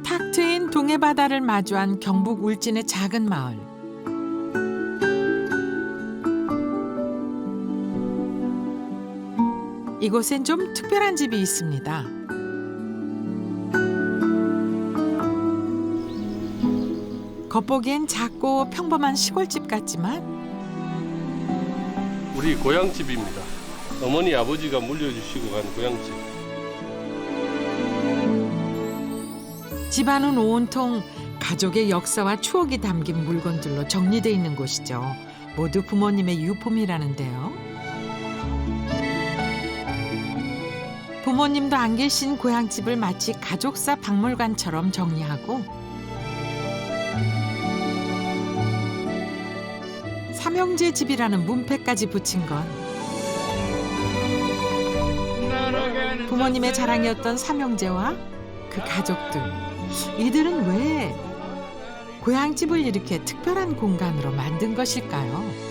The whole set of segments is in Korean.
탁 트인 동해 바다를 마주한 경북 울진의 작은 마을. 이곳엔 좀 특별한 집이 있습니다. 겉보기엔 작고 평범한 시골집 같지만 우리 고향집입니다. 어머니 아버지가 물려주시고 간 고향집. 집안은 온통 가족의 역사와 추억이 담긴 물건들로 정리돼 있는 곳이죠. 모두 부모님의 유품이라는데요. 부모님도 안 계신 고향집을 마치 가족사 박물관처럼 정리하고 삼형제 집이라는 문패까지 붙인 건 부모님의 자랑이었던 삼형제와 그 가족들. 이들은 왜 고향집을 이렇게 특별한 공간으로 만든 것일까요?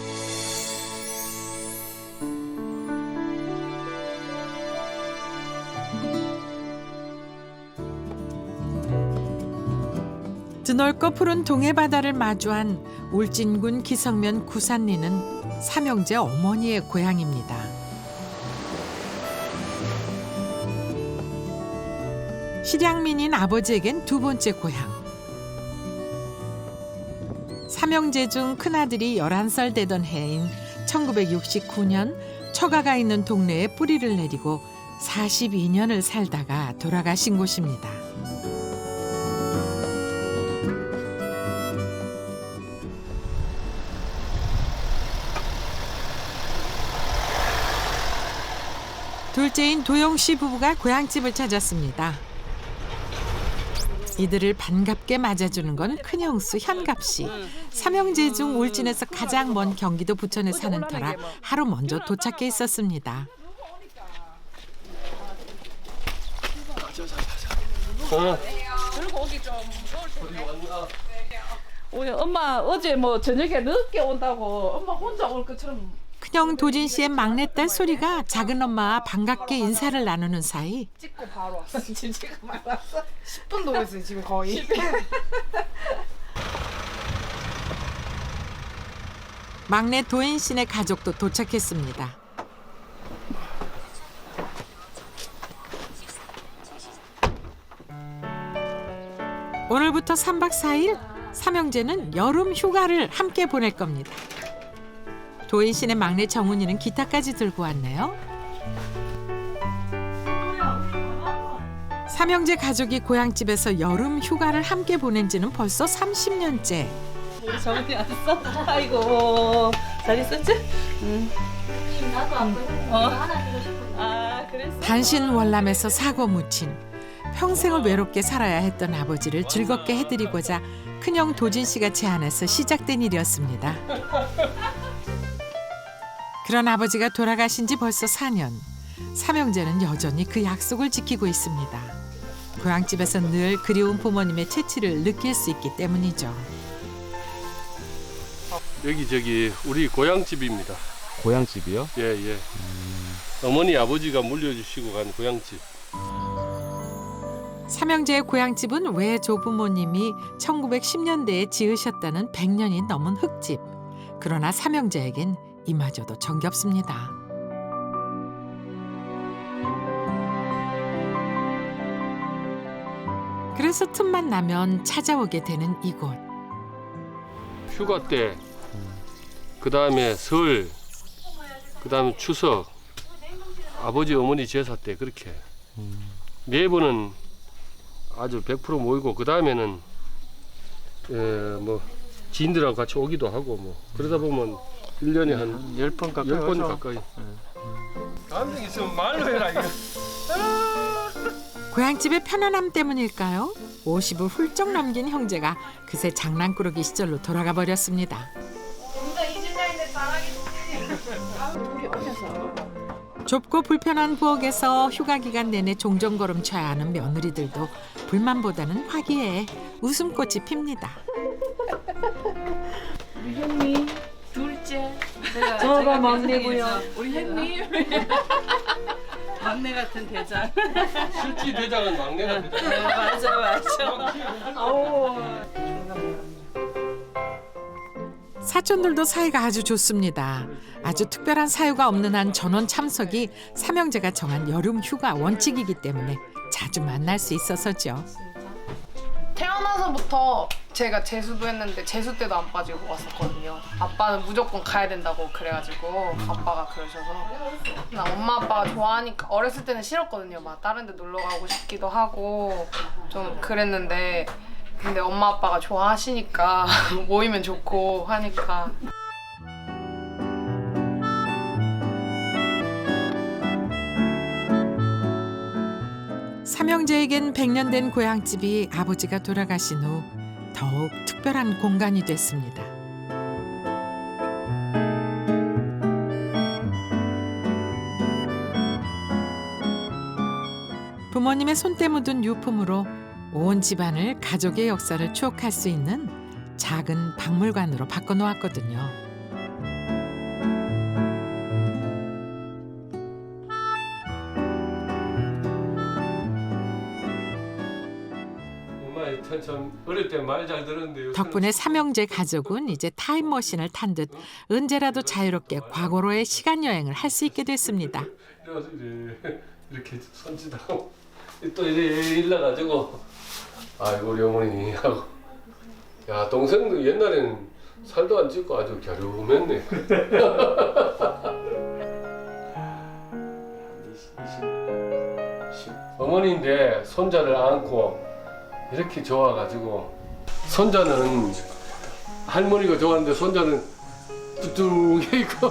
드넓고 푸른 동해바다를 마주한 울진군 기성면 구산리는 삼형제 어머니의 고향입니다. 실향민인 아버지에겐 두 번째 고향. 삼형제 중 큰아들이 11살 되던 해인 1969년 처가가 있는 동네에 뿌리를 내리고 42년을 살다가 돌아가신 곳입니다. 둘째인 도영 씨 부부가 고향집을 찾았습니다. 이들을 반갑게 맞아주는 건 큰형수 현갑 씨. 삼형제 중 울진에서 가장 먼 경기도 부천에 사는 터라 하루 먼저 도착해 있었습니다. 들고 오기 좀 무서울 텐데. 우리 엄마 어제 뭐 저녁에 늦게 온다고 엄마 혼자 올 것처럼. 큰형 도진 씨의 막내딸 소리가 작은 엄마와 반갑게 인사를 나누는 사이 찍고 바로 왔어. 지금 말 왔어. 10분도 했어요 지금 거의. 막내 도인 씨네 가족도 도착했습니다. 오늘부터 3박 4일 삼형제는 여름 휴가를 함께 보낼 겁니다. 도인 씨네 막내 정훈이는 기타까지 들고 왔네요. 삼형제 가족이 고향집에서 여름 휴가를 함께 보낸 지는 벌써 30년째. 우리 정은이 왔어? 아이고 잘 있었지? 나도 아빠 하나 주고 싶은데. 아 그랬어? 단신 월남에서 사고 묻힌 평생을 외롭게 살아야 했던 아버지를 즐겁게 해드리고자 큰형 도진 씨가 제안해서 시작된 일이었습니다. 그런 아버지가 돌아가신 지 벌써 4년. 삼형제는 여전히 그 약속을 지키고 있습니다. 고향집에서 늘 그리운 부모님의 채취를 느낄 수 있기 때문이죠. 여기 우리 고향집입니다. 고향집이요? 예. 어머니 아버지가 물려주시고 간 고향집. 삼형제의 고향집은 외 조부모님이 1910년대에 지으셨다는 100년이 넘은 흙집. 그러나 삼형제에겐 이마저도 정겹습니다. 그래서 틈만 나면 찾아오게 되는 이곳. 휴가 때, 그 다음에 설, 그 다음에 추석, 아버지 어머니 제사 때 그렇게 매번은 아주 100% 모이고 그 다음에는 뭐 지인들하고 같이 오기도 하고 뭐 그러다 보면 1년에 한 10번 가까이 10번 하죠. 가까이. 감정 있으면 말로 해라 이거. 고향집의 편안함 때문일까요? 50을 훌쩍 넘긴 형제가 그새 장난꾸러기 시절로 돌아가 버렸습니다. 좁고 불편한 부엌에서 휴가 기간 내내 종종걸음 쳐야 하는 며느리들도 불만보다는 화기애애 웃음꽃이 핍니다. 우리 형님 둘째 저가 막내고요. 우리 형님. 막내 같은 대장. 실제 대장은 막내가 대장. 맞아. 사촌들도 사이가 아주 좋습니다. 아주 특별한 사유가 없는 한 전원 참석이 삼형제가 정한 여름 휴가 원칙이기 때문에 자주 만날 수 있어서죠. 태어나서부터 제가 재수도 했는데 재수 때도 안 빠지고 왔었거든요. 아빠는 무조건 가야 된다고 그래가지고 아빠가 그러셔서 나 엄마 아빠가 좋아하니까 어렸을 때는 싫었거든요. 막 다른 데 놀러 가고 싶기도 하고 좀 그랬는데 근데 엄마 아빠가 좋아하시니까 모이면 좋고 하니까 삼형제에겐 100년 된 고향집이 아버지가 돌아가신 후 더욱 특별한 공간이 됐습니다. 부모님의 손때 묻은 유품으로 온 집안을 가족의 역사를 추억할 수 있는 작은 박물관으로 바꿔놓았거든요. 엄마 참 어릴 때 말 잘 들었는데 요새는 덕분에 삼형제 가족은 이제 타임머신을 탄 듯 언제라도 자유롭게 과거로의 시간 여행을 할 수 있게 됐습니다. 이래가지고 이렇게 손짓하고 또 이래 일나가지고 아이고 우리 어머니 하고 야 동생도 옛날에는 살도 안 찌고 아주 갸름했네. 어머니인데 손자를 안고 이렇게 좋아가지고 손자는 할머니가 좋아하는데 손자는 뚜둥해 있고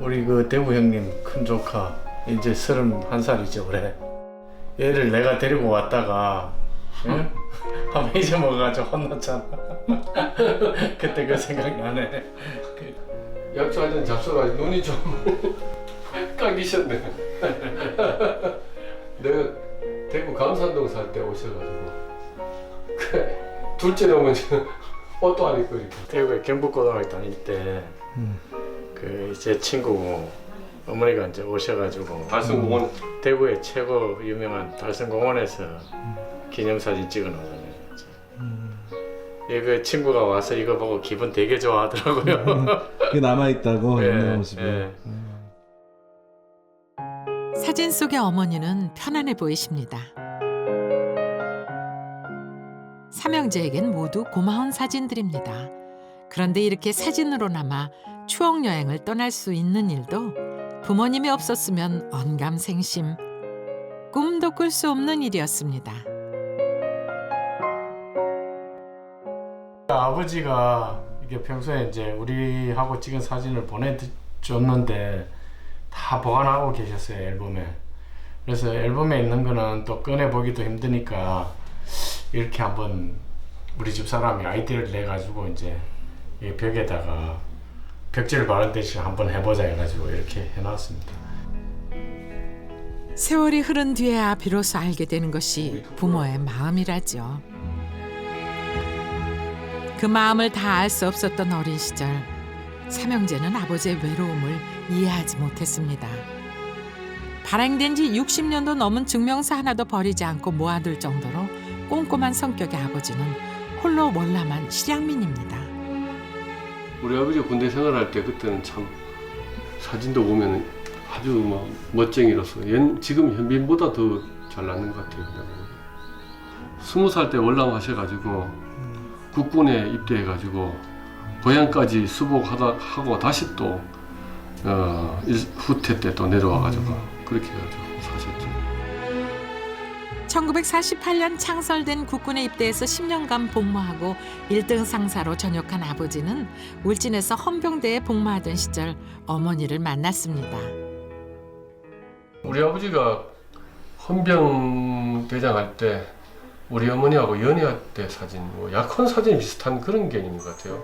우리 그 대구 형님 큰 조카 이제 31살이죠 올해. 얘를 내가 데리고 왔다가 응? 한번 잊어먹어가지고 혼났잖아. 그때 그 생각이 나네. 약초 한잔 잡숴가 눈이 좀 감기셨네. 내가 대구 감산동 살 때 오셔가지고 둘째 어머니 옷도 안 입고 이렇게 대구에 경북고등학교 다닐 때 그 제 친구 어머니가 이제 오셔가지고 달성공원 대구의 최고 유명한 달성공원에서 기념사진 찍어놓았잖아요. 그 친구가 와서 이거 보고 기분 되게 좋아하더라고요. 그게 남아있다고 옛날 예, 모습이. 예. 사진 속의 어머니는 편안해 보이십니다. 삼형제에겐 모두 고마운 사진들입니다. 그런데 이렇게 사진으로나마 추억 여행을 떠날 수 있는 일도 부모님이 없었으면 언감생심, 꿈도 꿀 수 없는 일이었습니다. 아버지가 이게 평소에 이제 우리하고 찍은 사진을 보내줬는데 다 보관하고 계셨어요, 앨범에. 그래서 앨범에 있는 거는 또 꺼내보기도 힘드니까 이렇게 한번 우리 집 사람이 아이디어를 내가지고 이제 이 벽에다가 벽지를 바른 대신 한번 해보자 해가지고 이렇게 해놨습니다. 세월이 흐른 뒤에야 비로소 알게 되는 것이 부모의 마음이라죠. 그 마음을 다 알 수 없었던 어린 시절, 삼형제는 아버지의 외로움을 이해하지 못했습니다. 발행된 지 60년도 넘은 증명서 하나도 버리지 않고 모아둘 정도로 꼼꼼한 성격의 아버지는 홀로 월남한 실향민입니다. 우리 아버지가 군대 생활할 때 그때는 참 사진도 보면 아주 뭐 멋쟁이로서 지금 현빈보다 더 잘났는 것 같아요. 20살 때 월남 하셔가지고 국군에 입대해가지고 고향까지 수복하고 다시 또 후퇴 때 또 내려와가지고 그렇게 해가지고 사셨죠. 1948년 창설된 국군에 입대해서 10년간 복무하고 1등 상사로 전역한 아버지는 울진에서 헌병대에 복무하던 시절 어머니를 만났습니다. 우리 아버지가 헌병대장 할 때 우리 어머니하고 연애할 때 사진, 뭐 약혼 사진 비슷한 그런 개념인 것 같아요.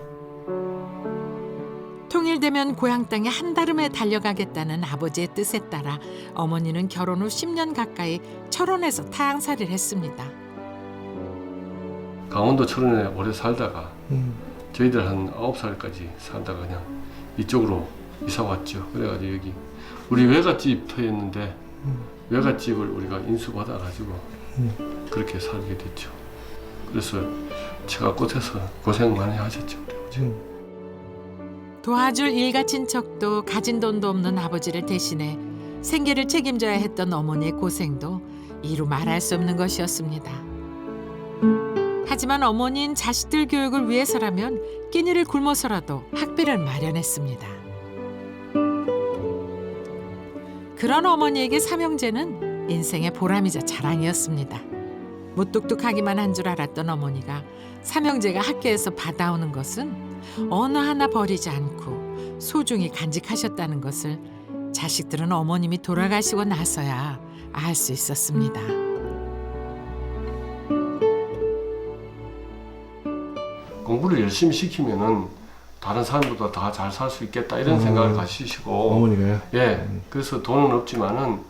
통일되면 고향 땅에 한달음에 달려가겠다는 아버지의 뜻에 따라 어머니는 결혼 후 10년 가까이 철원에서 타향살이를 했습니다. 강원도 철원에 오래 살다가 저희들 한 9살까지 살다가 그냥 이쪽으로 이사 왔죠. 그래가지고 여기 우리 외갓집터였는데 외갓집을 우리가 인수받아가지고 그렇게 살게 됐죠. 그래서 제가 꽃에서 고생 많이 하셨죠. 도와줄 일가 친척도 가진 돈도 없는 아버지를 대신해 생계를 책임져야 했던 어머니의 고생도 이루 말할 수 없는 것이었습니다. 하지만 어머니는 자식들 교육을 위해서라면 끼니를 굶어서라도 학비를 마련했습니다. 그런 어머니에게 삼형제는 인생의 보람이자 자랑이었습니다. 무뚝뚝하기만 한 줄 알았던 어머니가 삼형제가 학교에서 받아오는 것은 어느 하나 버리지 않고 소중히 간직하셨다는 것을 자식들은 어머님이 돌아가시고 나서야 알 수 있었습니다. 공부를 열심히 시키면은 다른 사람보다 다 잘 살 수 있겠다 이런 생각을 가지시고 어머니가요? 예, 그래서 돈은 없지만은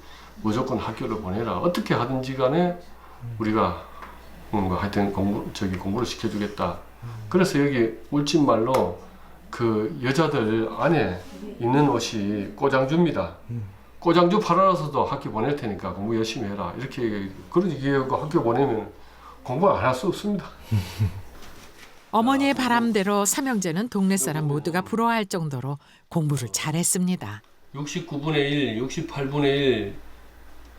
무조건 학교를 보내라. 어떻게 하든지 간에 우리가 뭐 하여튼 공부를 시켜주겠다. 그래서 여기 울진 말로 그 여자들 안에 입는 옷이 꼬장주입니다. 꼬장주 팔아서도 학교 보낼 테니까 공부 열심히 해라. 이렇게 그러지 학교 보내면 공부 안 할 수 없습니다. 어머니의 바람대로 삼형제는 동네 사람 모두가 부러워할 정도로 공부를 잘했습니다. 69분의 1, 68분의 1,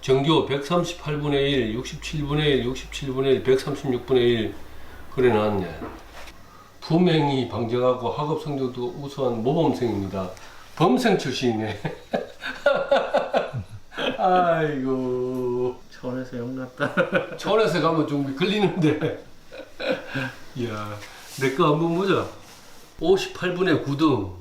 전교 138분의 1, 67분의 1, 67분의 1, 136분의 1 그래 나왔네. 부맹이 방정하고 학업 성적도 우수한 모범생입니다. 범생 출신이네. 아이고 천에서 영났다. 천에서 가면 좀 걸리는데. 이야, 내 거 한번 보자. 58분의 9등,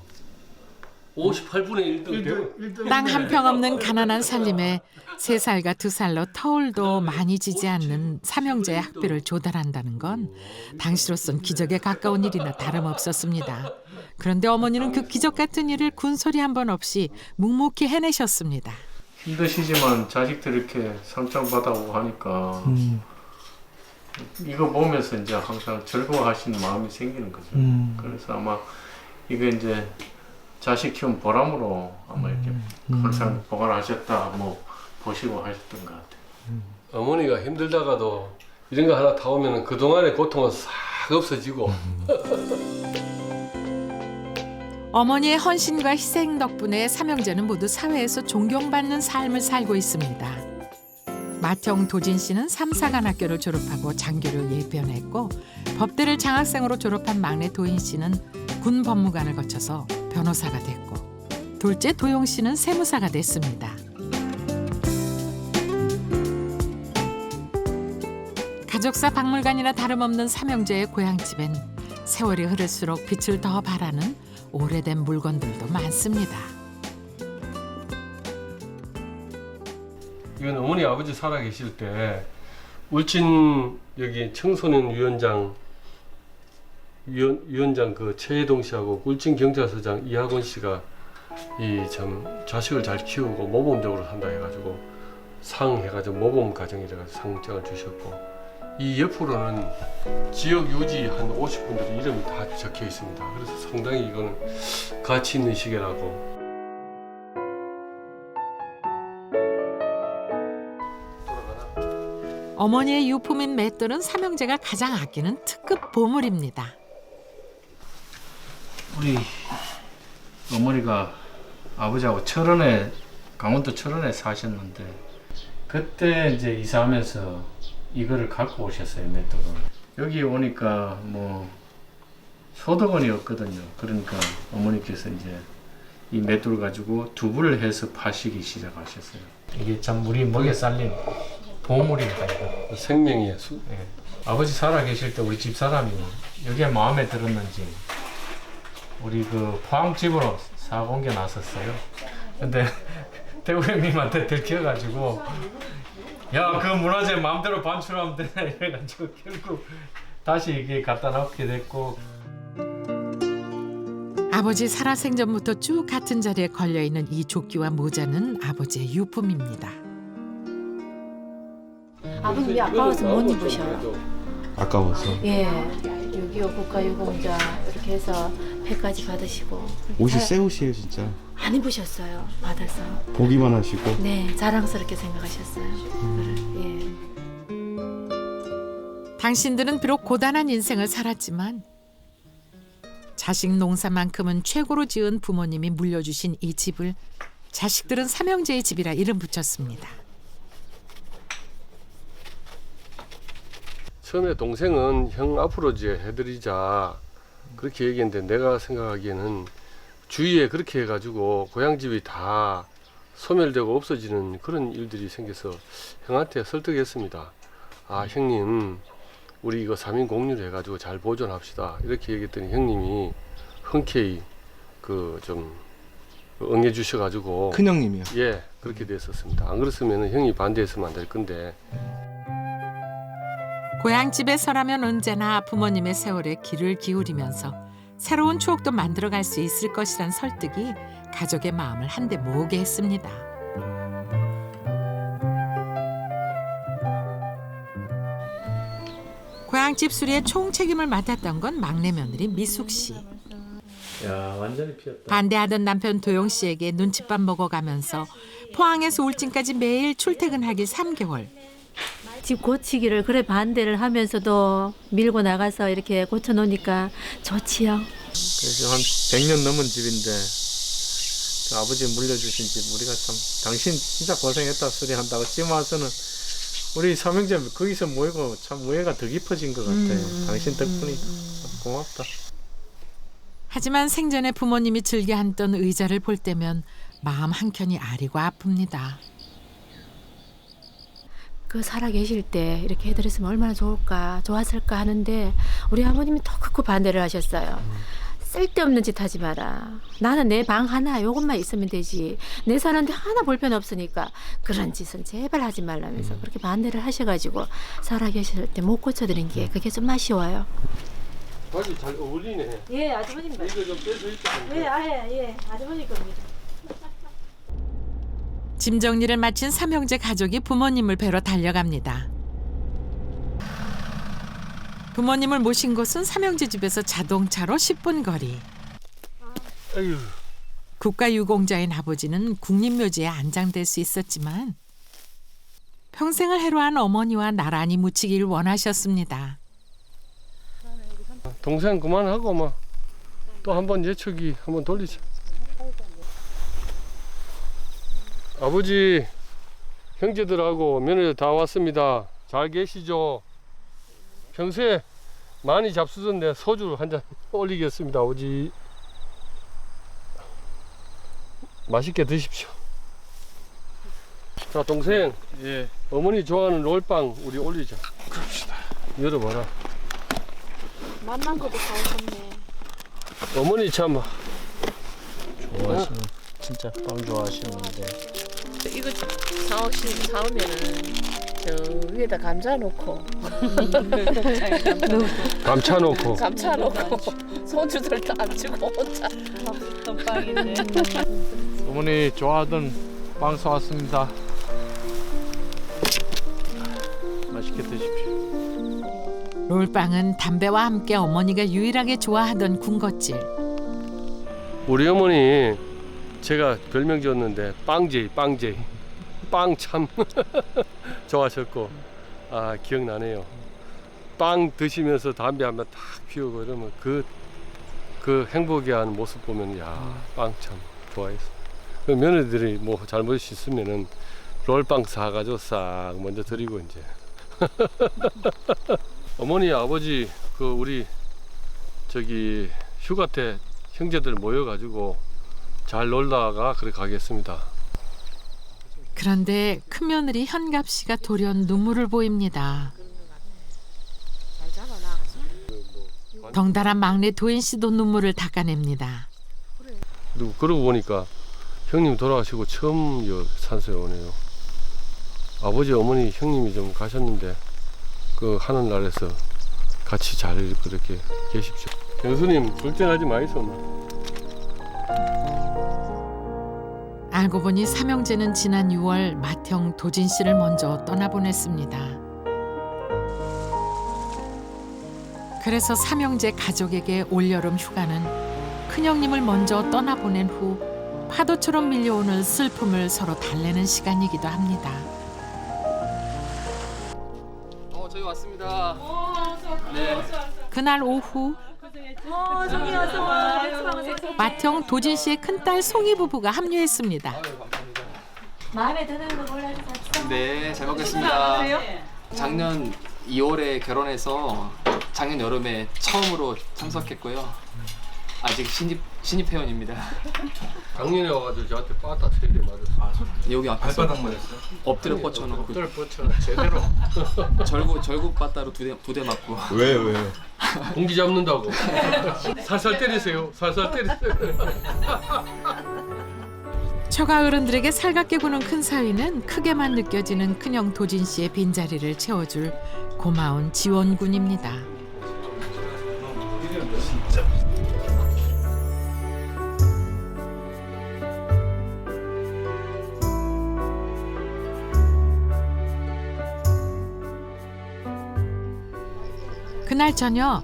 58분의 1등. 땅 한 평 없는 가난한 살림에 3살과 2살로 터울도 많이 지지 않는 삼형제의 학비를 조달한다는 건 당시로선 기적에 가까운 일이나 다름없었습니다. 그런데 어머니는 그 기적 같은 일을 군소리 한 번 없이 묵묵히 해내셨습니다. 힘드시지만 자식들 이렇게 상장 받아오고 하니까 이거 보면서 이제 항상 즐거워하시는 마음이 생기는 거죠. 그래서 아마 이게 이제 자식 키운 보람으로 아마 이렇게 항상 보관하셨다 뭐 보시고 하셨던 것 같아요. 어머니가 힘들다가도 이런 거 하나 타오면 그동안의 고통은 싹 없어지고. 어머니의 헌신과 희생 덕분에 삼형제는 모두 사회에서 존경받는 삶을 살고 있습니다. 맏형 도진 씨는 삼사관학교를 졸업하고 장교를 예편했고 법대를 장학생으로 졸업한 막내 도인 씨는 군 법무관을 거쳐서 변호사가 됐고 둘째 도용 씨는 세무사가 됐습니다. 가족사 박물관이나 다름없는 삼형제의 고향집엔 세월이 흐를수록 빛을 더 발하는 오래된 물건들도 많습니다. 이건 어머니 아버지 살아 계실 때 울진 여기 청소년 위원장 그 최혜동 씨하고 울진 경찰서장 이학원 씨가 이 참 자식을 잘 키우고 모범적으로 산다 해가지고 상 해가지고 모범 가정이라고 상장을 주셨고 이 옆으로는 지역 유지 한 50분들의 이름이 다 적혀 있습니다. 그래서 상당히 이거는 가치 있는 시계라고. 어머니의 유품인 맷돌은 삼형제가 가장 아끼는 특급 보물입니다. 우리 어머니가 아버지하고 철원에 강원도 철원에 사셨는데 그때 이제 이사하면서 이거를 갖고 오셨어요. 맷돌을. 여기 오니까 뭐 소득원이 없거든요. 그러니까 어머니께서 이제 이 맷돌 가지고 두부를 해서 파시기 시작하셨어요. 이게 참 우리 목에 쌓린 보물입니다. 이거. 생명이에요. 예. 아버지 살아 계실 때 우리 집 사람이 여기에 마음에 들었는지 우리 그 포항집으로 사공개 나섰어요. 근데 대구 형님한테 들켜가지고 야, 그 문화재 마음대로 반출하면 되나 이래가지고 결국 다시 이게 갖다 놓게 됐고. 아버지 살아생전부터 쭉 같은 자리에 걸려있는 이 조끼와 모자는 아버지의 유품입니다. 아버님 왜 아까워서 못 입으셔요? 아까워서. 예, 여기 6.25 국가유공자 이렇게 해서 100까지 받으시고 옷이 새 옷이에요 진짜. 안 입으셨어요. 받아서. 보기만 하시고. 네, 자랑스럽게 생각하셨어요. 예. 당신들은 비록 고단한 인생을 살았지만 자식 농사만큼은 최고로 지은 부모님이 물려주신 이 집을 자식들은 삼형제의 집이라 이름 붙였습니다. 처음에 동생은 형 앞으로 이제 해드리자 그렇게 얘기했는데 내가 생각하기에는 주위에 그렇게 해가지고 고향집이 다 소멸되고 없어지는 그런 일들이 생겨서 형한테 설득했습니다. 아 형님 우리 이거 3인 공유로 해가지고 잘 보존합시다 이렇게 얘기했더니 형님이 흔쾌히 그 좀 응해 주셔가지고 큰 형님이요. 예 그렇게 됐었습니다. 안 그랬으면 형이 반대했으면 안 될 건데. 고향집에서라면 언제나 부모님의 세월에 귀를 기울이면서 새로운 추억도 만들어갈 수 있을 것이란 설득이 가족의 마음을 한데 모으게 했습니다. 고향집 수리의 총책임을 맡았던 건 막내 며느리 미숙 씨. 야 완전히 피었다. 반대하던 남편 도영 씨에게 눈칫밥 먹어가면서 포항에서 울진까지 매일 출퇴근하기 3개월. 집 고치기를 그래 반대를 하면서도 밀고 나가서 이렇게 고쳐놓으니까 좋지요. 그래서 한 100년 넘은 집인데 그 아버지 물려주신 집 우리가 참 당신 진짜 고생했다 소리 한다고 지금 와서는 우리 삼형제 거기서 모이고 참 우애가 더 깊어진 것 같아요. 당신 덕분이 참 고맙다. 하지만 생전에 부모님이 즐겨 앉던 의자를 볼 때면 마음 한켠이 아리고 아픕니다. 그 살아 계실 때 이렇게 해드렸으면 얼마나 좋을까, 좋았을까 하는데 우리 아버님이 더 극구 반대를 하셨어요. 쓸데없는 짓 하지 마라. 나는 내 방 하나 요것만 있으면 되지. 내 사는데 하나 볼편 없으니까 그런 짓은 제발 하지 말라면서 그렇게 반대를 하셔가지고 살아 계실 때 못 고쳐드린 게 그게 좀 아쉬워요. 바지 잘 어울리네. 예, 아주버님. 이거 좀 빼서 입자. 예, 아주버님 겁니다. 짐 정리를 마친 삼형제 가족이 부모님을 뵈러 달려갑니다. 부모님을 모신 곳은 삼형제 집에서 자동차로 10분 거리. 아유. 국가유공자인 아버지는 국립묘지에 안장될 수 있었지만 평생을 해로한 어머니와 나란히 묻히길 원하셨습니다. 동생 그만하고 뭐 또 한번 예초기 한번 돌리자. 아버지 형제들하고 며느리 다 왔습니다. 잘 계시죠? 평소에 많이 잡수던데 소주 한 잔 올리겠습니다. 아버지 맛있게 드십시오. 자 동생 예. 어머니 좋아하는 롤빵 우리 올리자. 그럽시다. 열어봐라. 만난 것도 사오셨네. 어머니 참 좋아하시는 진짜 빵 좋아하시는데 이거 사오면은 저 위에다 감자 놓고 감차 놓고 감자 놓고 손주들도 안 주고 혼자 빵인데. 어머니 좋아하던 빵 사왔습니다. 맛있게 드십시오. 롤빵은 담배와 함께 어머니가 유일하게 좋아하던 군것질. 우리 어머니 제가 별명 지었는데 빵제이 빵 참 좋아하셨고 아 기억나네요. 빵 드시면서 담배 한 번 탁 피우고 이러면 그 행복해하는 모습 보면 야 빵 참 좋아했어. 그 며느리들이 뭐 잘못이 있으면은 롤빵 사가지고 싹 먼저 드리고 이제 어머니 아버지 그 우리 저기 휴가 때 형제들 모여가지고 잘 놀다가 그래 가겠습니다. 그런데 큰며느리 현갑 씨가 돌연 눈물을 보입니다. 덩달아 막내 도인 씨도 눈물을 닦아냅니다. 그리고 그러고 보니까 형님 돌아가시고 처음 산소에 오네요. 아버지 어머니 형님이 좀 가셨는데 그 하늘나라에서 같이 잘 그렇게 계십시오. 교수님 걱정하지 마이소. 알고 보니 삼형제는 지난 6월 맏형 도진 씨를 먼저 떠나보냈습니다. 그래서 삼형제 가족에게 올여름 휴가는 큰형님을 먼저 떠나보낸 후 파도처럼 밀려오는 슬픔을 서로 달래는 시간이기도 합니다. 저희 왔습니다. 네. 그날 오후 맏형 도진 씨의 큰딸 송이 부부가 합류했습니다. 마음에 드는 거 골라주세요. 네, 잘 먹겠습니다. 작년 2월에 결혼해서 작년 여름에 처음으로 참석했고요. 아직 신입 회원입니다. 작년에 와가지고 저한테 빠따 3대 맞았어. 여기 앞에서 발바닥 맞았어요? 엎드려 뻗쳐놓고 들 뻗쳐 제대로. 절구 빠따로 두 대 맞고. 왜? 공기 잡는다고. 살살 때리세요. 살살 때리세요. 처가 어른들에게 살갑게 구는 큰 사위는 크게만 느껴지는 큰형 도진 씨의 빈자리를 채워줄 고마운 지원군입니다. 그날 저녁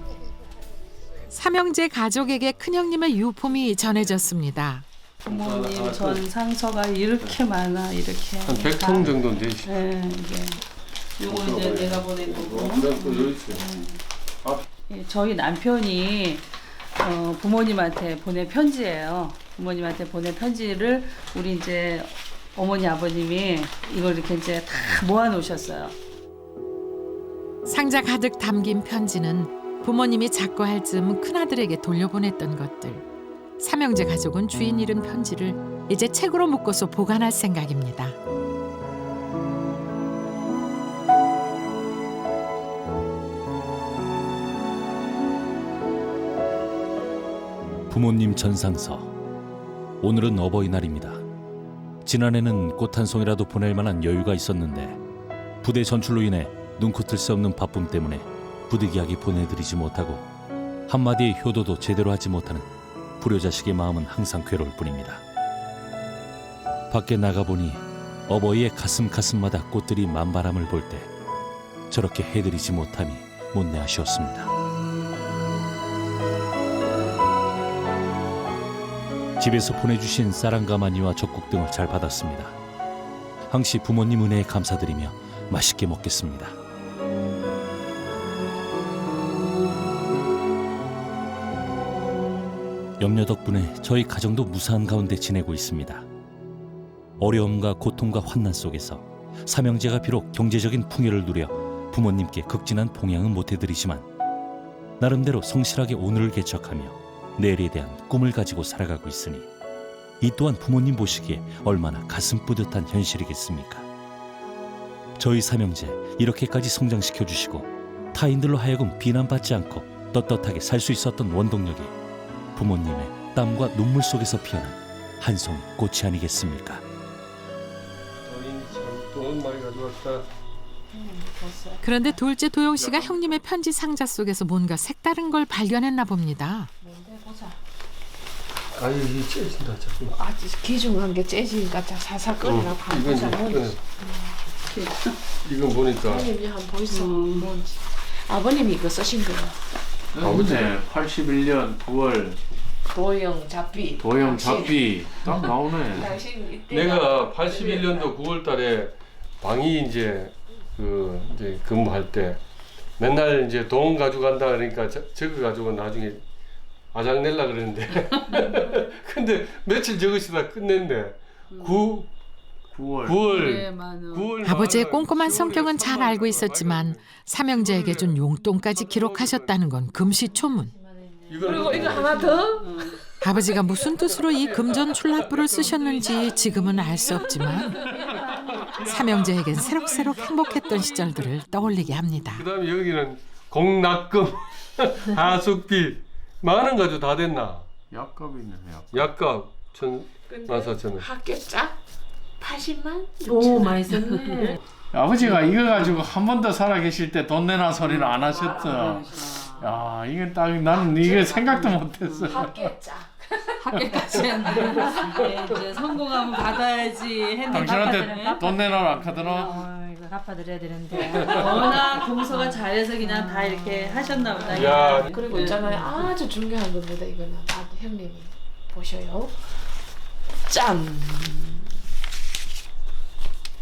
삼형제 가족에게 큰형님의 유품이 전해졌습니다. 부모님 전 상처가 이렇게 많아 이렇게. 한 100통 정도는 되지. 네, 이게 요거 이제 내가 보낸 거고. 그다음 또 여기 있어요. 예, 저희 남편이 부모님한테 보낸 편지예요. 부모님한테 보낸 편지를 우리 이제 어머니 아버님이 이걸 이렇게 이제 다 모아 놓으셨어요. 상자 가득 담긴 편지는 부모님이 작고할 즈음 큰아들에게 돌려보냈던 것들. 삼형제 가족은 주인 잃은 편지를 이제 책으로 묶어서 보관할 생각입니다. 부모님 전상서. 오늘은 어버이날입니다. 지난해는 꽃 한 송이라도 보낼 만한 여유가 있었는데 부대 전출로 인해 눈코 뜰 새 없는 바쁨 때문에 부득이하게 보내드리지 못하고 한마디의 효도도 제대로 하지 못하는 불효자식의 마음은 항상 괴로울 뿐입니다. 밖에 나가보니 어버이의 가슴마다 꽃들이 만바람을 볼 때 저렇게 해드리지 못함이 못내 아쉬웠습니다. 집에서 보내주신 쌀한가마니와 젖국 등을 잘 받았습니다. 항시 부모님 은혜에 감사드리며 맛있게 먹겠습니다. 염려 덕분에 저희 가정도 무사한 가운데 지내고 있습니다. 어려움과 고통과 환난 속에서 삼형제가 비록 경제적인 풍요를 누려 부모님께 극진한 봉양은 못해드리지만 나름대로 성실하게 오늘을 개척하며 내일에 대한 꿈을 가지고 살아가고 있으니 이 또한 부모님 보시기에 얼마나 가슴 뿌듯한 현실이겠습니까? 저희 삼형제 이렇게까지 성장시켜주시고 타인들로 하여금 비난받지 않고 떳떳하게 살 수 있었던 원동력이 부모님의 땀과 눈물 속에서 피어난 한 송이 꽃이 아니겠습니까? 돈 많이 가져왔다. 그런데 둘째 도영 씨가 형님의 편지 상자 속에서 뭔가 색다른 걸 발견했나 봅니다. 아유 이 째진다 자꾸. 기중한 게 재지니까 살살 끓이라고 이건 보니까 한번 보이소. 아버님이 이거 쓰신 거예요. 아버지 81년 9월 도형 잡비. 도형 잡비 딱 나오네. 당신 이때 내가 81년도 9월달에 방이 이제 이제 근무할 때 맨날 이제 돈 가져간다 그러니까 저거 가지고 나중에 아장 낼라 그랬는데 근데 며칠 적으시다 끝냈네. 9월 아버지의 꼼꼼한 성격은 잘 알고 있었지만 삼형제에게 준 용돈까지 기록하셨다는 건 금시초문. 그리고 이거 하나 더. 아버지가 무슨 뜻으로 이 금전 출납부를 쓰셨는지 지금은 알 수 없지만 삼형제에겐 새록새록 행복했던 시절들을 떠올리게 합니다. 그다음에 여기는 공납금, 하숙비 많은 가지고 다 됐나? 약값이 있네. 약값 14,000원. 학교짝 80만? 오 많이 썼네. 아버지가 이거 가지고 한 번 더 살아 계실 때 돈 내놔 소리를 안 하셨어. 야 이게 딱 나는 이게 생각도 못했어. 학교짝. 학교까지 했는데 이제 성공하면 받아야지 했는데 당신한테 돈 내놔라 안 카드나? 갚아드려야 되는데. 워낙 동서가 잘해서 그냥 다 이렇게 하셨나 보다. 야, 그리고 있잖아요. 아주 중요한 겁니다. 이거는 형님이 보셔요. 짠.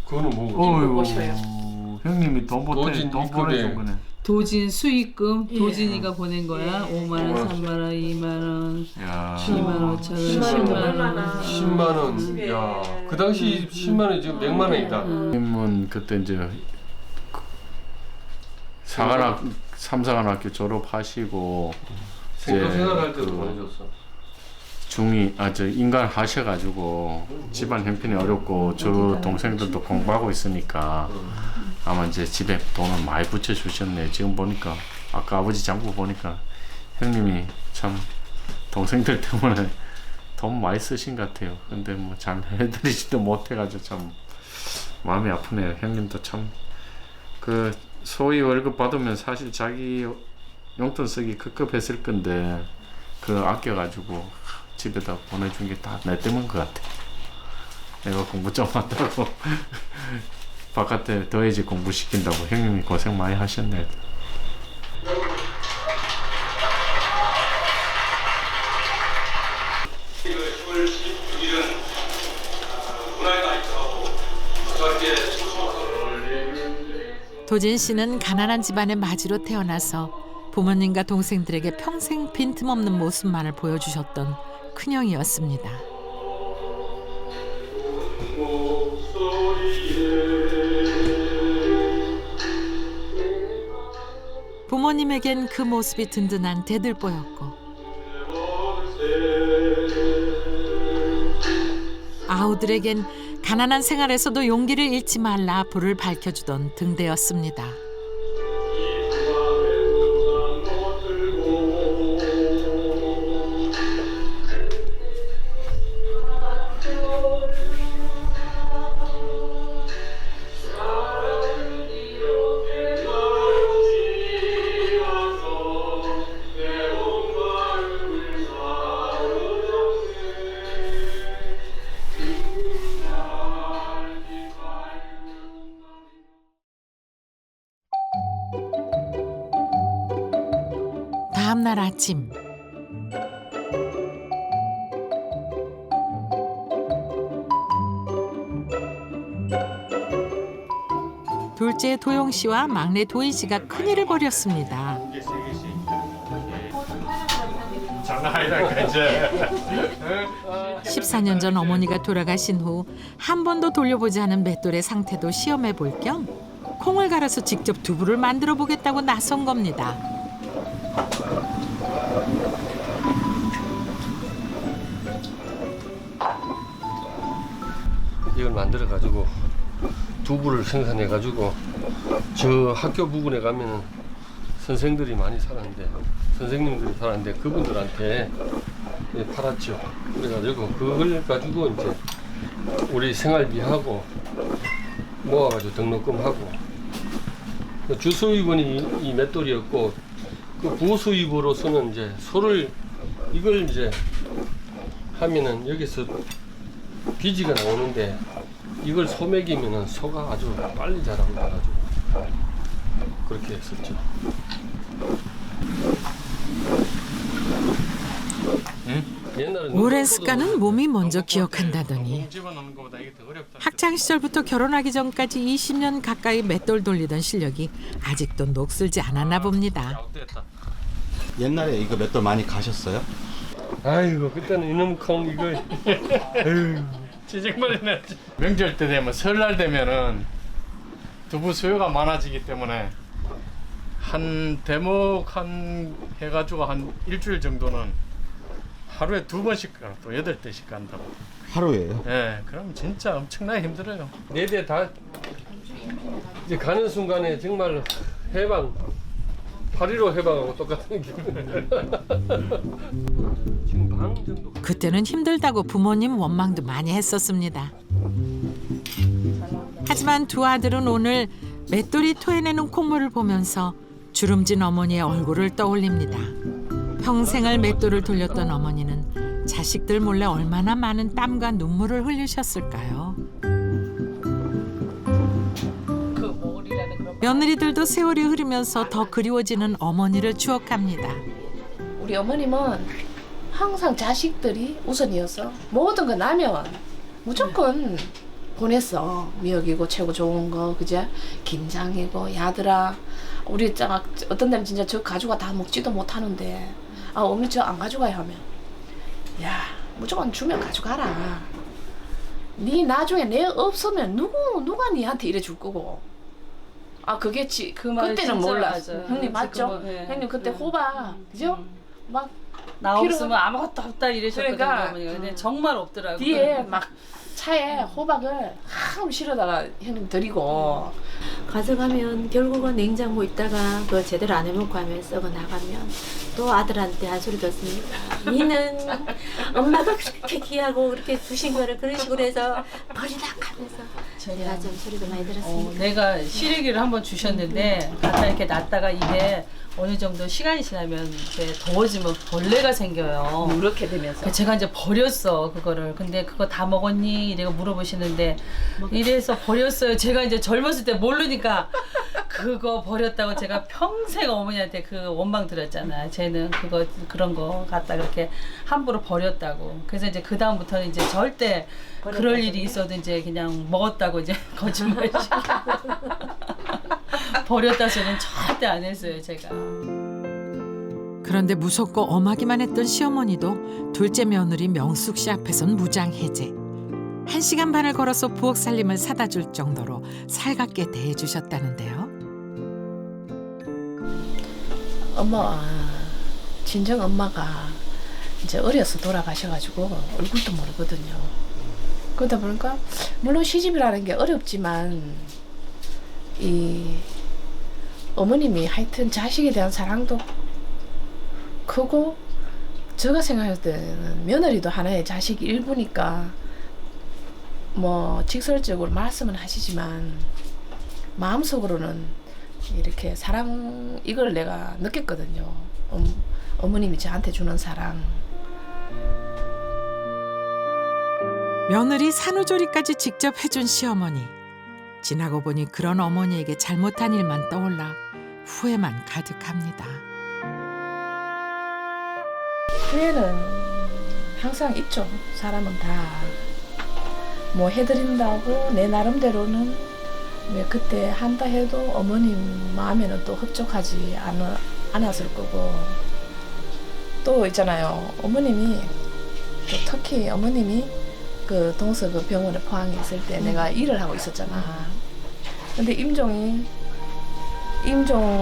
그거는 뭐 형님이 돈 도진 돈 입금에. 보내준 거네. 도진 수익금 도진이가 보낸 거야. 5만 원, 3만 원, 2만 원, 야. 2만 5천 원, 10만 원. 10만 원. 야, 그 당시 10만 원이 지금 100만 원이다. 형님은 그때 이제 삼사관학교 졸업하시고 생도 이제 생활할 때도 그 보내줬어. 인간 하셔가지고 집안 형편이 어렵고 저 동생들도 공부하고 있으니까 아마 이제 집에 돈을 많이 붙여주셨네. 지금 보니까 아까 아버지 장부 보니까 형님이 참 동생들 때문에 돈 많이 쓰신 것 같아요. 근데 뭐 잘 해드리지도 못해가지고 참 마음이 아프네요. 형님도 참 그 소위 월급 받으면 사실 자기 용돈 쓰기 급급했을 건데 그 아껴가지고 집에다 보내준 게 다 내 때문인 것 같아. 내가 공부 좀 한다고 바깥에 더해지 공부시킨다고 형님이 고생 많이 하셨네. 도진 씨는 가난한 집안의 마지로 태어나서 부모님과 동생들에게 평생 빈틈없는 모습만을 보여주셨던 큰형이었습니다. 부모님에겐 그 모습이 든든한 대들보였고 아우들에겐 가난한 생활에서도 용기를 잃지 말라 불을 밝혀주던 등대였습니다. 다음 날 아침 둘째 도영 씨와 막내 도희 씨가 큰일을 벌였습니다. 장난 아니라니까 이제. 14년 전 어머니가 돌아가신 후 한 번도 돌려보지 않은 맷돌의 상태도 시험해 볼 겸 콩을 갈아서 직접 두부를 만들어 보겠다고 나선 겁니다. 이걸 만들어 가지고 두부를 생산해 가지고 저 학교 부근에 가면은 선생들이 많이 살았는데 선생님들이 살았는데 그분들한테 팔았죠. 그래가지고 그걸 가지고 이제 우리 생활비하고 모아가지고 등록금하고 주수입원이 이 맷돌이었고 그 부수입으로서는 이제 소를 이걸 이제 하면은 여기서 비지가 나오는데 이걸 소 먹이면은 소가 아주 빨리 자라고 해가지고 그렇게 했었죠. 오랜 습관은 몸이 먼저 기억한다더니 학창 시절부터 결혼하기 전까지 20년 가까이 맷돌 돌리던 실력이 아직도 녹슬지 않았나 봅니다. 옛날에 이거 맷돌 많이 가셨어요? 아이고 그때는 이놈 콩 이거 지정말이 났지. 명절 때 되면 설날 되면은 두부 수요가 많아지기 때문에 한 대목 한 해가지고 한 일주일 정도는 하루에 2번씩 또 8대씩 간다고. 하루에요? 예, 그럼 진짜 엄청나게 힘들어요. 4대 다 이제 가는 순간에 정말 해방 8.15 해방하고 똑같은 기분. 지금 반 정도. 그때는 힘들다고 부모님 원망도 많이 했었습니다. 하지만 두 아들은 오늘 맷돌이 토해내는 콩물을 보면서 주름진 어머니의 얼굴을 떠올립니다. 평생을 맷돌을 돌렸던 어머니는 자식들 몰래 얼마나 많은 땀과 눈물을 흘리셨을까요? 그 뭐 며느리들도 세월이 흐르면서 더 그리워지는 어머니를 추억합니다. 우리 어머님은 항상 자식들이 우선이어서 모든 거 나면 무조건 보냈어. 미역이고 최고 좋은 거, 그제? 김장이고, 야들아. 우리 어떤 데는 진짜 저 가져가 다 먹지도 못하는데, 아, 어머니 저 안 가져가요 하면, 야, 무조건 주면 가져가라. 니 나중에 내 없으면 누가 니한테 이래 줄 거고. 아, 그게 그 말 그때는 진짜 몰랐어. 맞아요. 형님 맞죠? 네. 형님 그때 호박, 그죠? 막 나 없으면 아무것도 없다 이러셨거든요. 그러니까, 어머니가. 근데 정말 없더라고요. 뒤에 막 차에 호박을 한참 실어다가 형님 드리고. 가져가면 결국은 냉장고 있다가 그거 제대로 안 해먹고 하면 썩어 나가면 또 아들한테 한 소리 듣습니다. 니는 엄마가 그렇게 귀하고 그렇게 주신 거를 그런 식으로 해서 버리라 하면서 제가 좀 소리도 많이 들었습니다. 내가 시래기를 한번 주셨는데 갖다 이렇게 놨다가 이게 어느 정도 시간이 지나면 이제 더워지면 벌레가 생겨요. 누렇게 되면서. 제가 이제 버렸어 그거를. 근데 그거 다 먹었니? 이래가 물어보시는데 이래서 버렸어요. 제가 이제 젊었을 때 모르니까 그거 버렸다고 제가 평생 어머니한테 그 원망 들었잖아. 쟤는 그거 그런 거 갖다 그렇게 함부로 버렸다고. 그래서 이제 그 다음부터는 이제 절대 그럴 일이 있어도 이제 그냥 먹었다고 이제 거짓말 시키고 버렸다 소리는 절대 안 했어요 제가. 그런데 무섭고 엄하기만 했던 시어머니도 둘째 며느리 명숙 씨 앞에선 무장해제. 1시간 반을 걸어서 부엌 살림을 사다 줄 정도로 살갑게 대해주셨다는데요. 친정 엄마가 이제 어려서 돌아가셔가지고 얼굴도 모르거든요. 그러다 보니까 물론 시집이라는 게 어렵지만 이 어머님이 하여튼 자식에 대한 사랑도 크고, 제가 생각할 때는 며느리도 하나의 자식 일부니까 뭐 직설적으로 말씀은 하시지만 마음속으로는 이렇게 사랑, 이걸 내가 느꼈거든요. 어머님이 저한테 주는 사랑. 며느리 산후조리까지 직접 해준 시어머니. 지나고 보니 그런 어머니에게 잘못한 일만 떠올라 후회만 가득합니다. 후회는 항상 있죠. 사람은 다 뭐 해드린다고 내 나름대로는 왜 그때 한다 해도 어머님 마음에는 또 흡족하지 않았을 거고, 또 있잖아요. 어머님이 또 특히 어머님이 그 동서 그 병원에 포항에 있을 때 내가 일을 하고 있었잖아. 근데 임종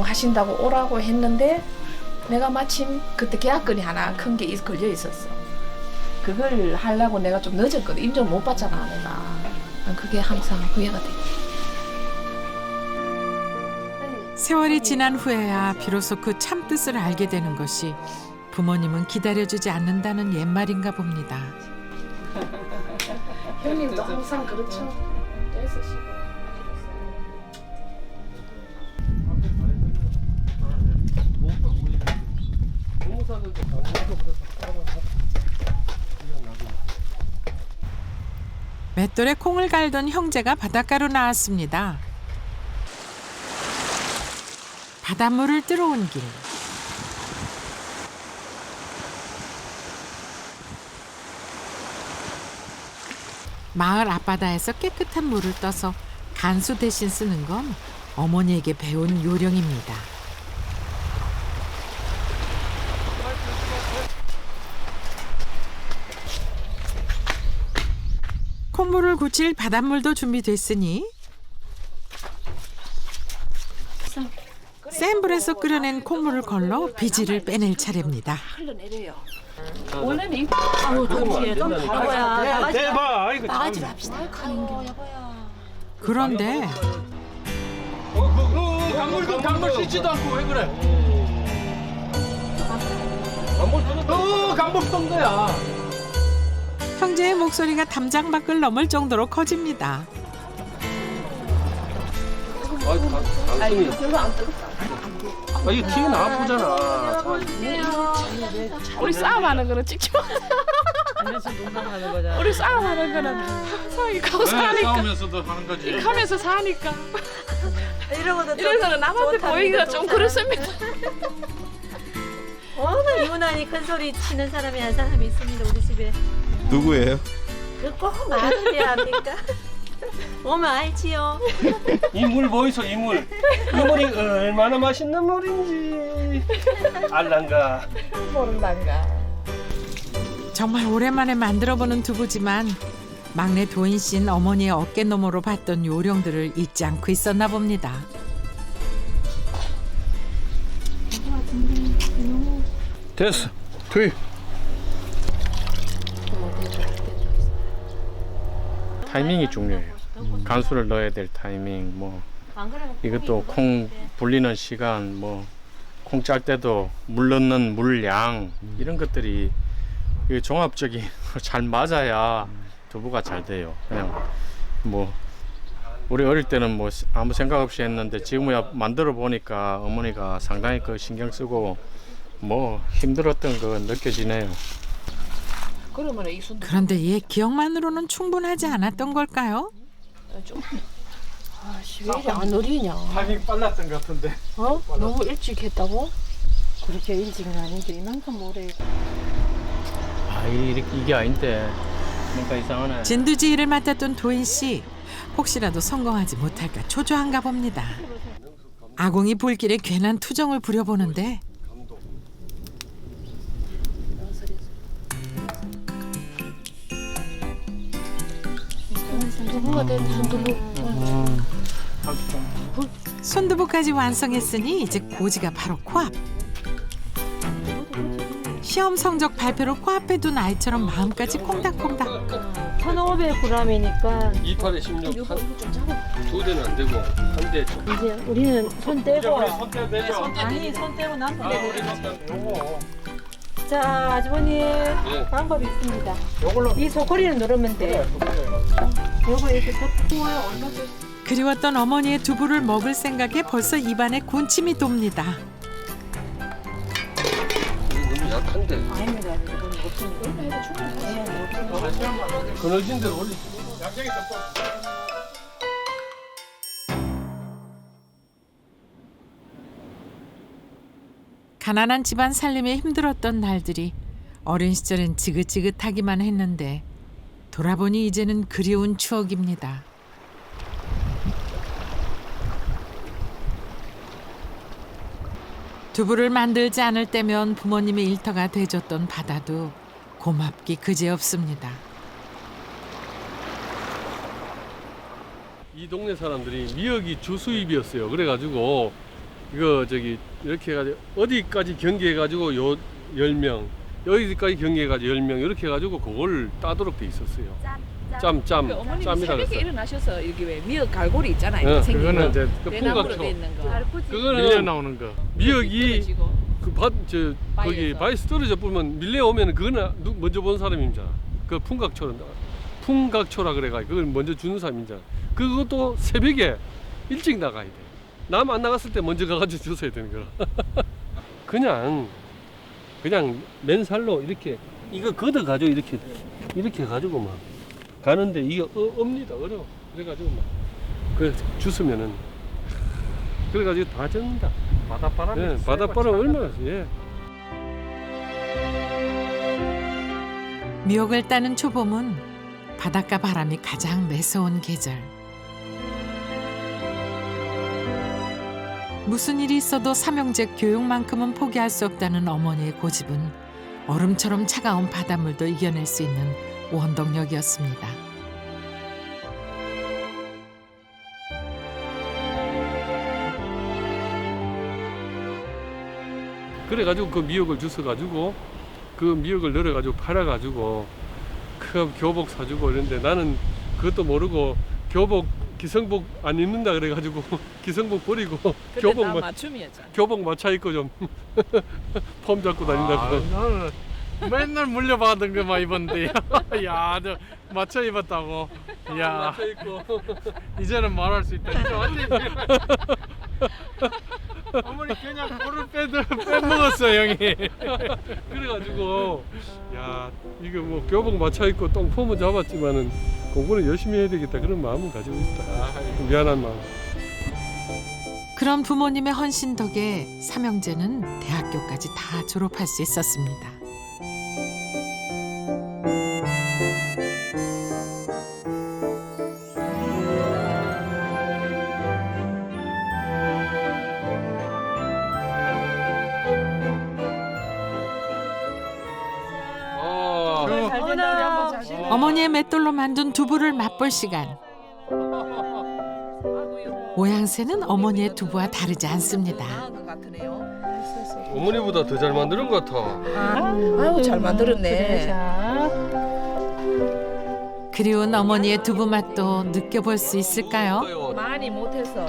하신다고 오라고 했는데 내가 마침 그때 계약건이 하나 큰 게 걸려 있었어. 그걸 하려고 내가 좀 늦었거든. 임종 못 받잖아 내가. 그게 항상 후회가 돼. 세월이 지난 후에야 비로소 그 참뜻을 알게 되는 것이 부모님은 기다려주지 않는다는 옛말인가 봅니다. 형님도 항상 그렇죠. 애쓰시고. 맷돌에 콩을 갈던 형제가 바닷가로 나왔습니다. 바닷물을 뜨러온 길. 마을 앞바다에서 깨끗한 물을 떠서 간수 대신 쓰는 건 어머니에게 배운 요령입니다. 콩물을 굳힐 바닷물도 준비됐으니 센 불에서 끓여낸 콩물을 걸러 비지를 빼낼 차례입니다. 흘러내려요. 원래는 아우 동시에 좀 바보야. 대박. 이거 나가지로 합시다. 그런데 강물 씻지도 않고 왜 그래? 강물 떤 거야. 형제의 목소리가 담장 밖을 넘을 정도로 커집니다. 당신이 별로 안 뜨겁다. 이게 튀기 나쁘잖아. 우리 싸움하는 거는 찍지 마. 농담하는 거잖아. 우리 싸움하는 거는 항상 이 가고 사니까. 싸우면서도 하는 거지. 하면서 사니까. 이래서는 남한테 보이기가 좀 그렇습니다. 오늘 유난히 큰 소리 치는 사람이 한 사람이 있습니다 우리 집에. 누구예요? 꼭 말을 해야 합니까? 오면 알지요. 이물 보이소 이물. 이물이 얼마나 맛있는 물인지 알란가. 모른단가. 정말 오랜만에 만들어보는 두부지만 막내 도인 씨는 어머니의 어깨 너머로 봤던 요령들을 잊지 않고 있었나 봅니다. 됐어. 투입. 타이밍이 중요해요. 간수를 넣어야 될 타이밍, 뭐 이것도 콩 불리는 시간, 뭐 콩 짤 때도 물 넣는 물량 이런 것들이 종합적인 잘 맞아야 두부가 잘 돼요. 그냥 뭐 우리 어릴 때는 뭐 아무 생각 없이 했는데 지금이야 만들어 보니까 어머니가 상당히 그 신경 쓰고 뭐 힘들었던 거 느껴지네요. 그러면 이 순. 그런데 얘 기억만으로는 충분하지 않았던 걸까요? 아씨 왜 이리 안 어리냐. 타이밍 빨랐던 것 같은데. 너무 일찍 했다고? 그렇게 일찍은 아닌데 이만큼 오래. 아 이게 아닌데 뭔가 이상하네. 진두지 일을 맡았던 도인 씨. 혹시라도 성공하지 못할까 초조한가 봅니다. 아궁이 불길에 괜한 투정을 부려보는데 두부가 된 순두부. 손두부까지 완성했으니 이제 고지가 바로 코앞. 시험 성적 발표를 코앞에 둔 아이처럼 마음까지 콩닥콩닥. 1,500g이니까 2팔에 16, 두 대는 안 되고 한 대. 이제 우리는 손 떼고. 손대 내죠. 아니 손 떼고 나서 내고. 요거 자 아주머니 방법이 있습니다. 이 소쿠리를 누르면 돼. 요거 이렇게 덮고요. 얼마큼? 그리웠던 어머니의 두부를 먹을 생각에 벌써 입안에 군침이 돕니다. 너무 약한데. 아닙니다. 이건 없습니다. 그늘진 대로 올리지. 가난한 집안 살림에 힘들었던 날들이 어린 시절엔 지긋지긋하기만 했는데 돌아보니 이제는 그리운 추억입니다. 두부를 만들지 않을 때면 부모님의 일터가 돼줬던 바다도 고맙기 그지없습니다. 이 동네 사람들이 미역이 주수입이었어요. 그래가지고 이거 저기 이렇게 해가지고 어디까지 경계해가지고 요 10명 여기까지 경계해가지고 10명 이렇게 해가지고 그걸 따도록 돼 있었어요. 짬이라 새벽에 그랬어요. 일어나셔서 여기 왜 미역 갈고리 있잖아요. 네, 그거는 이제 그 대나무로 풍각초. 돼 있는 거. 밀려 그거는 나오는 거. 미역이 거기 바위에서. 바위에서 떨어져 보면 밀려 오면은 그거는 먼저 본 사람입니다. 그 풍각초라 그래가지고 그걸 먼저 주는 사람입니다. 그것도 새벽에 일찍 나가야 돼. 남 안 나갔을 때 먼저 가가지고 주워야 되는 거라. 그냥 맨살로 이렇게 이거 걷어 가지고 이렇게 가지고 막 가는데 이게 없니다. 어려워. 그래가지고 막 그 주스면은 그래가지고 다 젖는다. 바닷바람이 네, 바닷바람 얼마나 예. 미역을 따는 초봄은 바닷가 바람이 가장 매서운 계절. 무슨 일이 있어도 삼형제 교육만큼은 포기할 수 없다는 어머니의 고집은 얼음처럼 차가운 바닷물도 이겨낼 수 있는 원동력이었습니다. 그래가지고 그 미역을 주워가지고 그 미역을 널어가지고 팔아가지고 그 교복 사주고 이런데 나는 그것도 모르고 교복 기성복 안 입는다 그래가지고 기성복 버리고 교복 맞춰 입고 좀 폼 잡고 다닌다고. 나는 맨날 물려받은 거만 입었는데 야, 너 맞춰 입었다고. 야, 맞춰 입고 이제는 말할 수 있다. 이제 완전히 어머니 그냥 볼을 빼먹었어 형이. 그래가지고 야 이거 뭐 교복 맞춰 입고 똥 폼은 잡았지만은 공부는 열심히 해야 되겠다 그런 마음은 가지고 있다. 미안한 마음. 그런 부모님의 헌신 덕에 삼형제는 대학교까지 다 졸업할 수 있었습니다. 어머니의 맷돌로 만든 두부를 맛볼 시간. 모양새는 어머니의 두부와 다르지 않습니다. 어머니보다 더 잘 만드는 것 같아. 아이고 잘 만들었네. 그리운 어머니의 두부 맛도 느껴볼 수 있을까요? 많이 못해서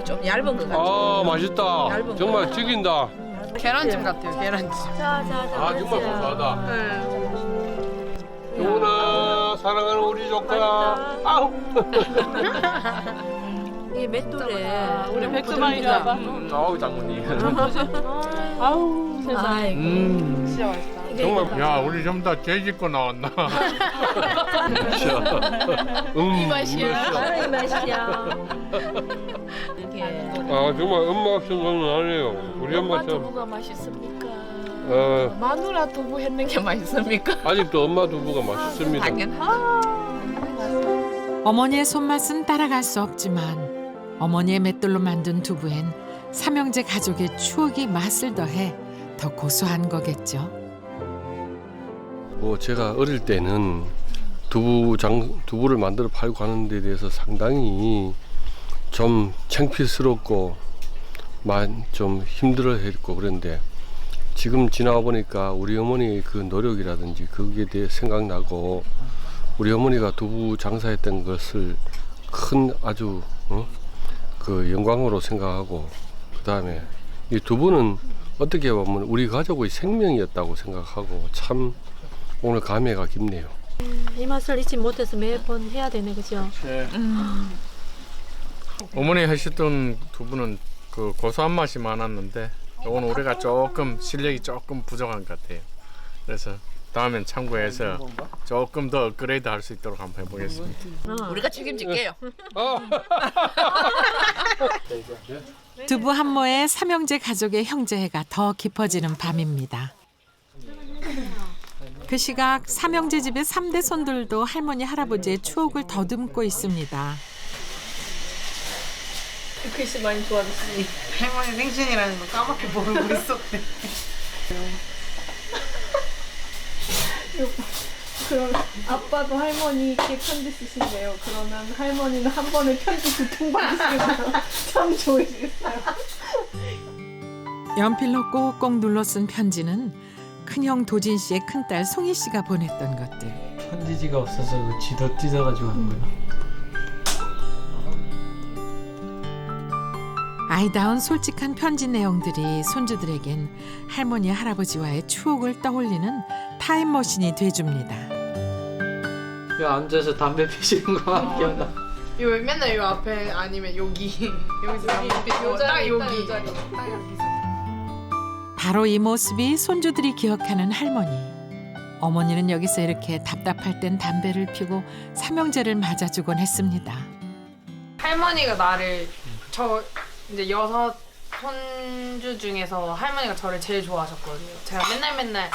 좀 얇은 것 같아. 아 맛있다. 정말 죽인다. 계란찜 같아요. 계란찜. 아 정말 고소하다. 영훈아 사랑하는 우리 조카. 아우. 이 맷돌에 우리 백두만 이리 와봐. 아우 장모님. 아우 세상에. 진짜 맛있다. 정말 야, 우리 좀 다 죄짓고 나왔나? 이 맛이야. 이 맛이야. 아 정말 엄마 생각은 안 해요. 우리 엄마 참. 두부가 맛있습니까? 어, 마누라 두부 했는 게 맛있습니까? 아직도 엄마 두부가 맛있습니다. 어머니의 손맛은 따라갈 수 없지만 어머니의 맷돌로 만든 두부엔 삼형제 가족의 추억이 맛을 더해 더 고소한 거겠죠. 뭐 제가 어릴 때는 두부를 만들어 팔고 하는 데 대해서 상당히 좀 창피스럽고 좀 힘들어했고 그런데 지금 지나와 보니까 우리 어머니의 그 노력이라든지 거기에 대해 생각나고 우리 어머니가 두부 장사했던 것을 큰 아주 그 영광으로 생각하고 그 다음에 이 두부는 어떻게 보면 우리 가족의 생명이었다고 생각하고 참 오늘 감회가 깊네요. 이 맛을 잊지 못해서 매번 해야 되네, 그죠? 어머니 하셨던 두부는 그 고소한 맛이 많았는데 이건 우리가 조금 실력이 조금 부족한 것 같아요. 그래서 다음엔 참고해서 조금 더 업그레이드 할 수 있도록 한번 해보겠습니다. 우리가 책임질게요. 두부 한 모에 삼형제 가족의 형제애가 더 깊어지는 밤입니다. 그 시각 삼형제 집의 3대 손들도 할머니 할아버지의 추억을 더듬고 있습니다. 글씨 많이 좋아졌으니. 할머니 생신이라는 거 까맣게 모르고 있었대. 그럼 아빠도 할머니께 편지 쓰신대요. 그러면 할머니는 한 번에 편지 2통 받으시겠어요. 참 좋으시겠어요. 연필로 꼭꼭 눌러 쓴 편지는 큰형 도진 씨의 큰딸 송희 씨가 보냈던 것들. 편지지가 없어서 그 지도 찢어가지고 한 거야. 아이다운 솔직한 편지 내용들이 손주들에겐 할머니 할아버지와의 추억을 떠올리는 타임머신이 돼줍니다. 여 앉아서 담배 피시는 거만 기억나. 요 맨날 요 앞에 아니면 여기 여기서 담배 피고 딱 여기. 딱 여기. 바로 이 모습이 손주들이 기억하는 할머니. 어머니는 여기서 이렇게 답답할 땐 담배를 피고 삼형제를 맞아주곤 했습니다. 할머니가 나를 이제 6 손주 중에서 할머니가 저를 제일 좋아하셨거든요. 제가 맨날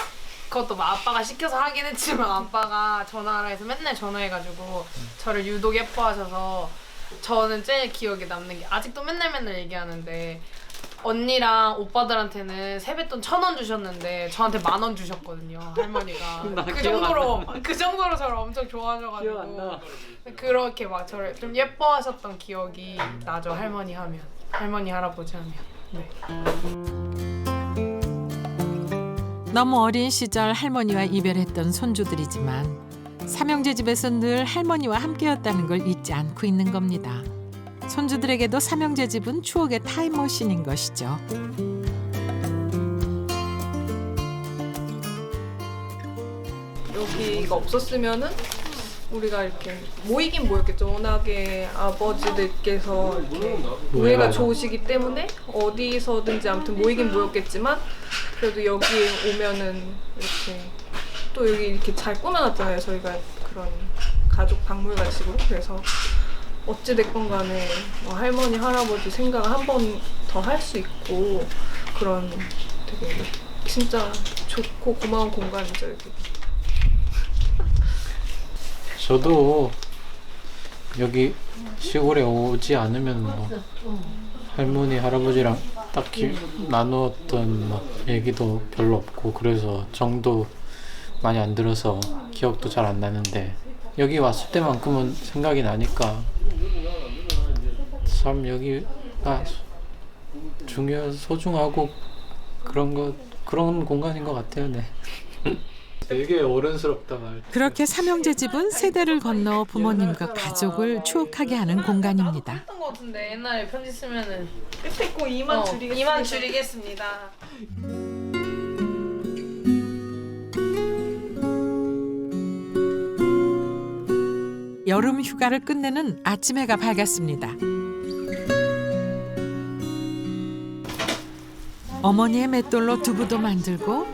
그것도 막 아빠가 시켜서 하긴 했지만 아빠가 전화를 해서 맨날 전화해가지고 저를 유독 예뻐하셔서 저는 제일 기억에 남는 게 아직도 맨날 얘기하는데 언니랑 오빠들한테는 세뱃돈 1,000원 주셨는데 저한테 10,000원 주셨거든요. 할머니가 그 정도로 저를 엄청 좋아하셔가지고 그렇게 막 저를 좀 예뻐하셨던 기억이 나죠. 할머니 할아버지 하면. 네. 너무 어린 시절 할머니와 이별했던 손주들이지만 삼형제 집에서 늘 할머니와 함께였다는 걸 잊지 않고 있는 겁니다. 손주들에게도 삼형제 집은 추억의 타임머신인 것이죠. 여기가 없었으면은 우리가 이렇게 모이긴 모였겠죠. 워낙에 아버지들께서 이렇게 우애가 좋으시기 때문에 어디서든지 아무튼 모이긴 모였겠지만 그래도 여기에 오면은 이렇게 또 여기 이렇게 잘 꾸며놨잖아요. 저희가 그런 가족 박물관식으로. 그래서 어찌됐건 간에 뭐 할머니, 할아버지 생각을 한 번 더 할 수 있고 그런 되게 진짜 좋고 고마운 공간이죠, 여기. 저도 여기 시골에 오지 않으면 뭐 할머니, 할아버지랑 딱히 나누었던 막 얘기도 별로 없고 그래서 정도 많이 안 들어서 기억도 잘 안 나는데 여기 왔을 때만큼은 생각이 나니까 참 여기가 소중하고 그런 공간인 것 같아요. 네. 되게 어른스럽다 말. 그렇게 삼형제 집은 세대를 건너 부모님과 가족을 추억하게 하는 공간입니다. 했던 것 같은데 옛날에 편지 쓰면은 끝에 꼭 2만 줄이겠습니다. 2만 줄이겠습니다. 여름 휴가를 끝내는 아침 해가 밝았습니다. 어머니의 맷돌로 두부도 만들고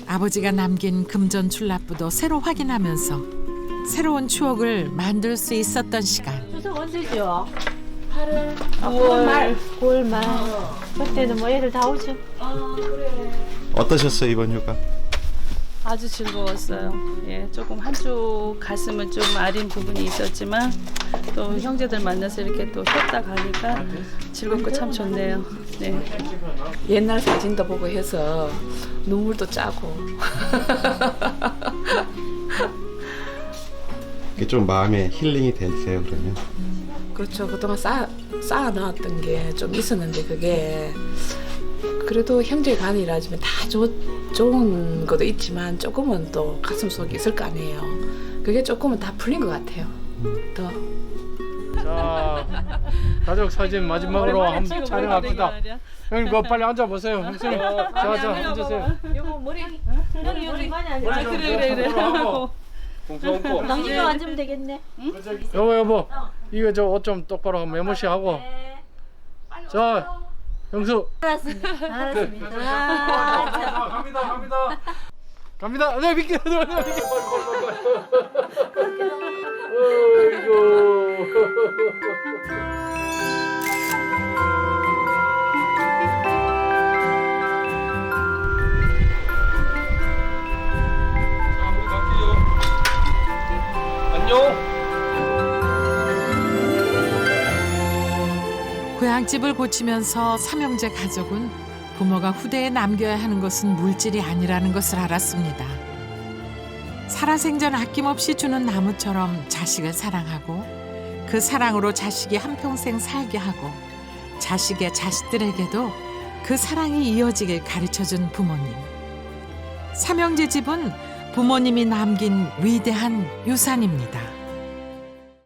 아버지가 남긴 금전 출납부도 새로 확인하면서 새로운 추억을 만들 수 있었던 시간. 추석 언제죠? 8월, 9월 말. 9월 말. 그때는 뭐 애들 다 오죠. 어떠셨어요 이번 휴가? 아주 즐거웠어요. 예, 조금 한쪽 가슴은 좀 아린 부분이 있었지만 또 형제들 만나서 이렇게 또 쉬었다 가니까 즐겁고 참 좋네요. 네. 옛날 사진도 보고 해서 눈물도 짜고 이게 좀 마음에 힐링이 되세요 그러면? 그렇죠. 그동안 쌓아놨던 게 좀 있었는데 그게 그래도 형제 간이라지만 다 좋은 것도 있지만 조금은 또 가슴속에 있을 거 아니에요. 그게 조금은 다 풀린 것 같아요. 더. 자, 가족 사진 마지막으로 한번 촬영합시다. 형님 그거 빨리 앉아보세요. 형수님. 자, 앉으세요. 요거 머리 많이 안 머리 좀 그래. 하고. 봉투 얹고. 당신도 앉으면 되겠네. 여보 이거 저 옷 좀 똑바로 한번 메모시 하고. 자 형수 알았습니다. 갑니다. 네 믿게. 고향집을 고치면서 삼형제 가족은 부모가 후대에 남겨야 하는 것은 물질이 아니라는 것을 알았습니다. 살아생전 아낌없이 주는 나무처럼 자식을 사랑하고 그 사랑으로 자식이 한평생 살게 하고 자식의 자식들에게도 그 사랑이 이어지길 가르쳐준 부모님. 삼형제 집은 부모님이 남긴 위대한 유산입니다.